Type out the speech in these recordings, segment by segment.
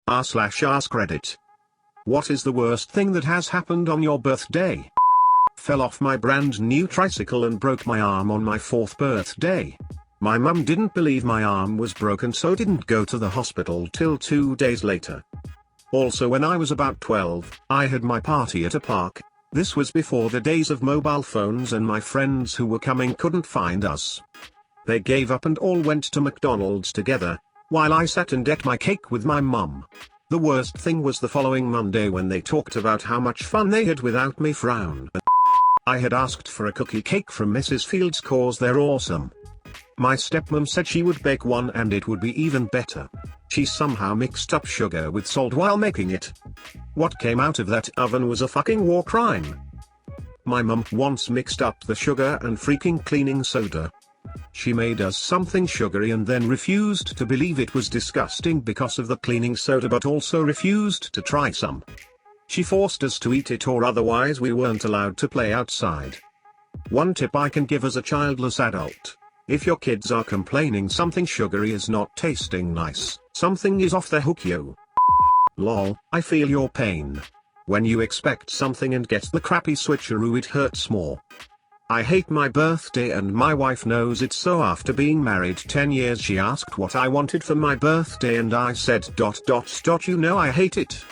r/AskReddit. What is the worst thing that has happened on your birthday? Fell off my brand new tricycle and broke my arm on my 4th birthday. My mum didn't believe my arm was broken, so didn't go to the hospital till 2 days later. Also, when I was about 12, I had my party at a park. This was before the days of mobile phones, and my friends who were coming couldn't find us. They gave up and all went to McDonald's together, while I sat and ate my cake with my mum. The worst thing was the following Monday when they talked about how much fun they had without me. Frown. I had asked for a cookie cake from Mrs. Fields cause they're awesome. My stepmom said she would bake one and it would be even better. She somehow mixed up sugar with salt while making it. What came out of that oven was a fucking war crime. My mum once mixed up the sugar and freaking cleaning soda. She made us something sugary and then refused to believe it was disgusting because of the cleaning soda, but also refused to try some. She forced us to eat it, or otherwise we weren't allowed to play outside. One tip I can give as a childless adult: if your kids are complaining something sugary is not tasting nice, something is off the hook, yo. Lol, I feel your pain. When you expect something and get the crappy switcheroo, it hurts more. I hate my birthday and my wife knows it, so after being married 10 years she asked what I wanted for my birthday and I said ... You know I hate it.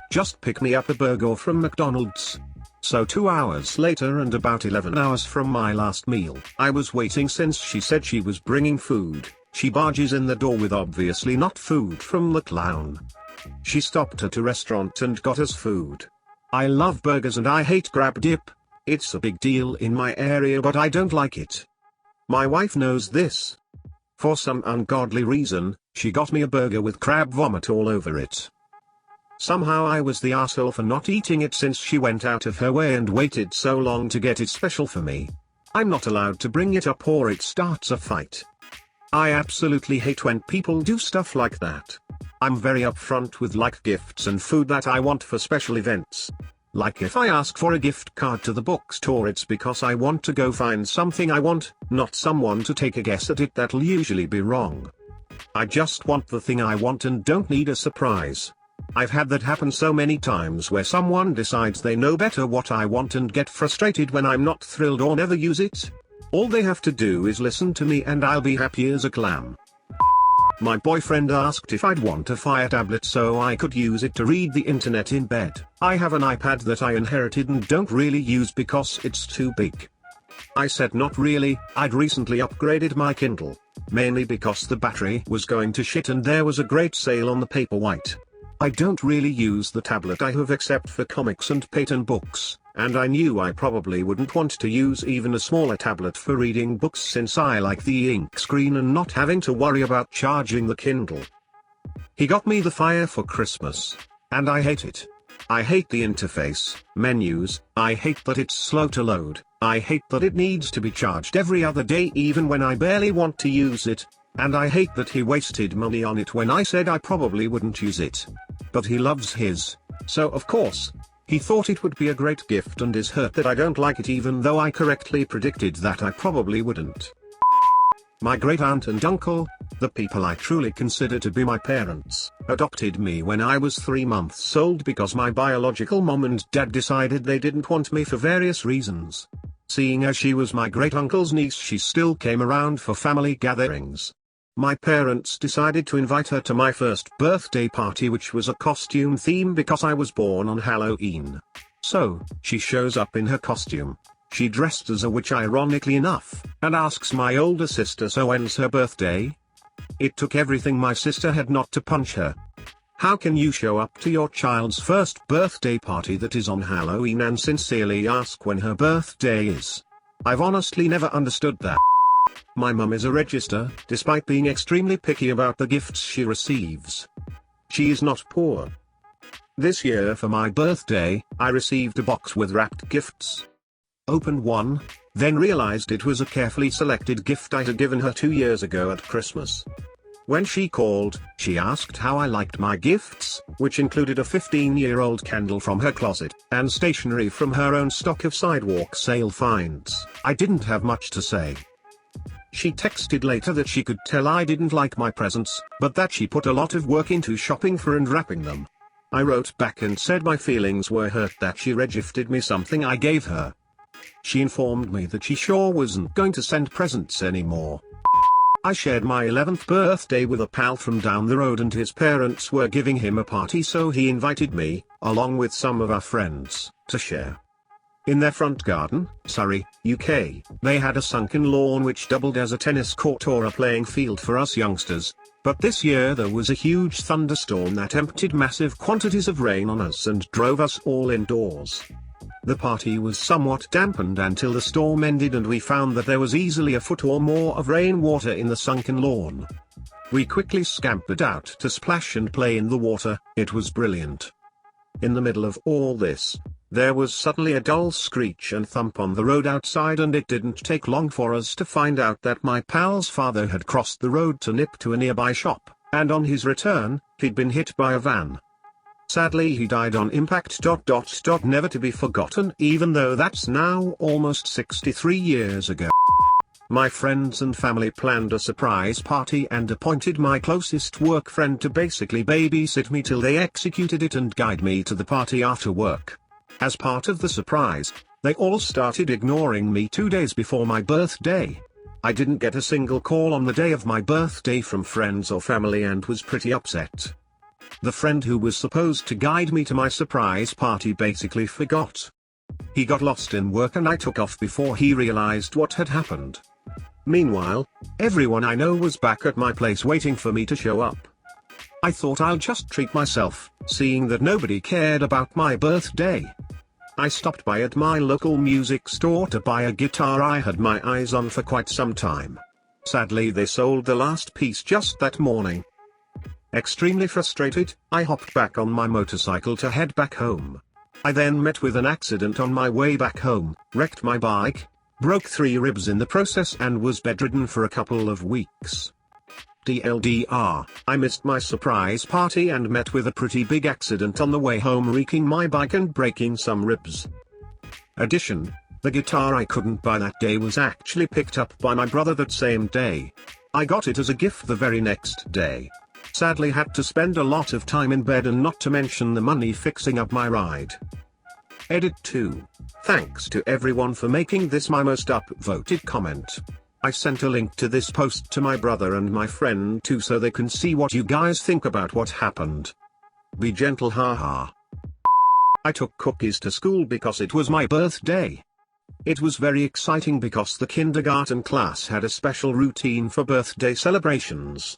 Just pick me up a burger from McDonald's. So 2 hours later and about 11 hours from my last meal, I was waiting since she said she was bringing food. She barges in the door with obviously not food from the clown. She stopped at a restaurant and got us food. I love burgers and I hate crab dip. It's a big deal in my area, but I don't like it. My wife knows this. For some ungodly reason, she got me a burger with crab vomit all over it. Somehow I was the asshole for not eating it since she went out of her way and waited so long to get it special for me. I'm not allowed to bring it up or it starts a fight. I absolutely hate when people do stuff like that. I'm very upfront with gifts and food that I want for special events. Like if I ask for a gift card to the bookstore, it's because I want to go find something I want, not someone to take a guess at it. That'll usually be wrong. I just want the thing I want and don't need a surprise. I've had that happen so many times where someone decides they know better what I want and get frustrated when I'm not thrilled or never use it. All they have to do is listen to me and I'll be happy as a clam. My boyfriend asked if I'd want a Fire tablet so I could use it to read the internet in bed. I have an iPad that I inherited and don't really use because it's too big. I said not really. I'd recently upgraded my Kindle, mainly because the battery was going to shit and there was a great sale on the Paperwhite. I don't really use the tablet I have except for comics and pattern books, and I knew I probably wouldn't want to use even a smaller tablet for reading books since I like the ink screen and not having to worry about charging the Kindle. He got me the Fire for Christmas, and I hate it. I hate the interface, menus, I hate that it's slow to load, I hate that it needs to be charged every other day even when I barely want to use it, and I hate that he wasted money on it when I said I probably wouldn't use it. But he loves his, so of course, he thought it would be a great gift and is hurt that I don't like it even though I correctly predicted that I probably wouldn't. My great aunt and uncle, the people I truly consider to be my parents, adopted me when I was 3 months old because my biological mom and dad decided they didn't want me for various reasons. Seeing as she was my great uncle's niece, she still came around for family gatherings. My parents decided to invite her to my first birthday party, which was a costume theme because I was born on Halloween. So, she shows up in her costume. She dressed as a witch ironically enough, and asks my older sister so when's her birthday? It took everything my sister had not to punch her. How can you show up to your child's first birthday party that is on Halloween and sincerely ask when her birthday is? I've honestly never understood that. My mum is a register, despite being extremely picky about the gifts she receives. She is not poor. This year for my birthday, I received a box with wrapped gifts. Opened one, then realized it was a carefully selected gift I had given her 2 years ago at Christmas. When she called, she asked how I liked my gifts, which included a 15-year-old candle from her closet, and stationery from her own stock of sidewalk sale finds. I didn't have much to say. She texted later that she could tell I didn't like my presents, but that she put a lot of work into shopping for and wrapping them. I wrote back and said my feelings were hurt that she regifted me something I gave her. She informed me that she sure wasn't going to send presents anymore. I shared my 11th birthday with a pal from down the road, and his parents were giving him a party, so he invited me, along with some of our friends, to share. In their front garden, Surrey, UK, they had a sunken lawn which doubled as a tennis court or a playing field for us youngsters, but this year there was a huge thunderstorm that emptied massive quantities of rain on us and drove us all indoors. The party was somewhat dampened until the storm ended, and we found that there was easily a foot or more of rainwater in the sunken lawn. We quickly scampered out to splash and play in the water. It was brilliant. In the middle of all this, there was suddenly a dull screech and thump on the road outside, and it didn't take long for us to find out that my pal's father had crossed the road to nip to a nearby shop, and on his return, he'd been hit by a van. Sadly, he died on impact. Never to be forgotten, even though that's now almost 63 years ago. My friends and family planned a surprise party and appointed my closest work friend to basically babysit me till they executed it and guide me to the party after work. As part of the surprise, they all started ignoring me 2 days before my birthday. I didn't get a single call on the day of my birthday from friends or family and was pretty upset. The friend who was supposed to guide me to my surprise party basically forgot. He got lost in work and I took off before he realized what had happened. Meanwhile, everyone I know was back at my place waiting for me to show up. I thought I'll just treat myself, seeing that nobody cared about my birthday. I stopped by at my local music store to buy a guitar I had my eyes on for quite some time. Sadly, they sold the last piece just that morning. Extremely frustrated, I hopped back on my motorcycle to head back home. I then met with an accident on my way back home, wrecked my bike, broke 3 ribs in the process, and was bedridden for a couple of weeks. TLDR, I missed my surprise party and met with a pretty big accident on the way home, wrecking my bike and breaking some ribs. Addition, the guitar I couldn't buy that day was actually picked up by my brother that same day. I got it as a gift the very next day. Sadly, had to spend a lot of time in bed, and not to mention the money fixing up my ride. Edit 2. Thanks to everyone for making this my most upvoted comment. I sent a link to this post to my brother and my friend too, so they can see what you guys think about what happened. Be gentle, haha. I took cookies to school because it was my birthday. It was very exciting because the kindergarten class had a special routine for birthday celebrations.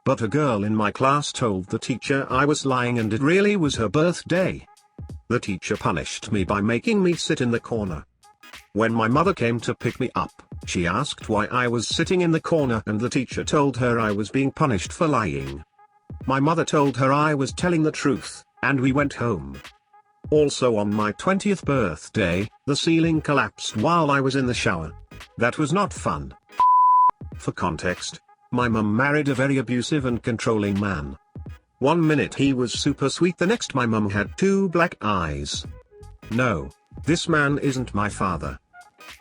But a girl in my class told the teacher I was lying and it really was her birthday. The teacher punished me by making me sit in the corner. When my mother came to pick me up, she asked why I was sitting in the corner, and the teacher told her I was being punished for lying. My mother told her I was telling the truth, and we went home. Also, on my 20th birthday, the ceiling collapsed while I was in the shower. That was not fun. For context, my mum married a very abusive and controlling man. One minute he was super sweet, the next my mum had 2 black eyes. No, this man isn't my father.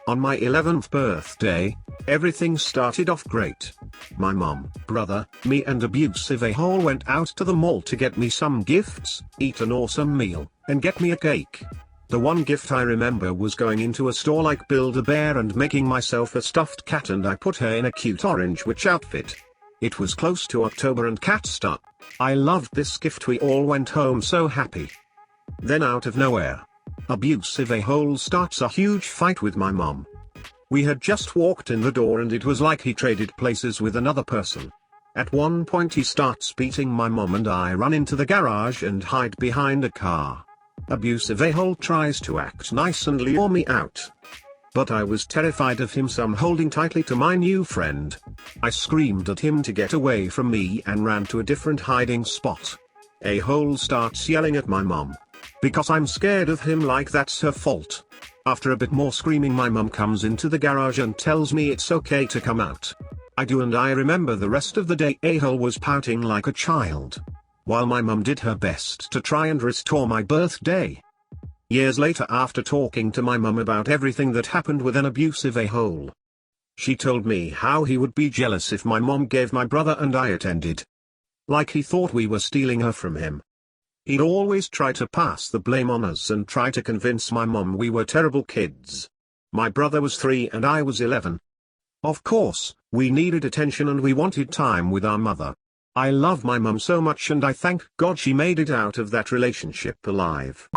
On my 11th birthday, everything started off great. My mom, brother, me and abusive a-hole went out to the mall to get me some gifts, eat an awesome meal, and get me a cake. The one gift I remember was going into a store like Build-A-Bear and making myself a stuffed cat, and I put her in a cute orange witch outfit. It was close to October and cat stuff. I loved this gift, we all went home so happy. Then out of nowhere, abusive a-hole starts a huge fight with my mom. We had just walked in the door and it was like he traded places with another person. At one point he starts beating my mom and I run into the garage and hide behind a car. Abusive a-hole tries to act nice and lure me out. But I was terrified of him, so I'm holding tightly to my new friend. I screamed at him to get away from me and ran to a different hiding spot. A-hole starts yelling at my mom. Because I'm scared of him, like that's her fault. After a bit more screaming, my mum comes into the garage and tells me it's okay to come out. I do, and I remember the rest of the day a-hole was pouting like a child, while my mum did her best to try and restore my birthday. Years later, after talking to my mum about everything that happened with an abusive a-hole, She told me how he would be jealous if my mom gave my brother and I attended. Like he thought we were stealing her from him. He'd always try to pass the blame on us and try to convince my mom we were terrible kids. My brother was 3 and I was 11. Of course, we needed attention and we wanted time with our mother. I love my mum so much and I thank God she made it out of that relationship alive.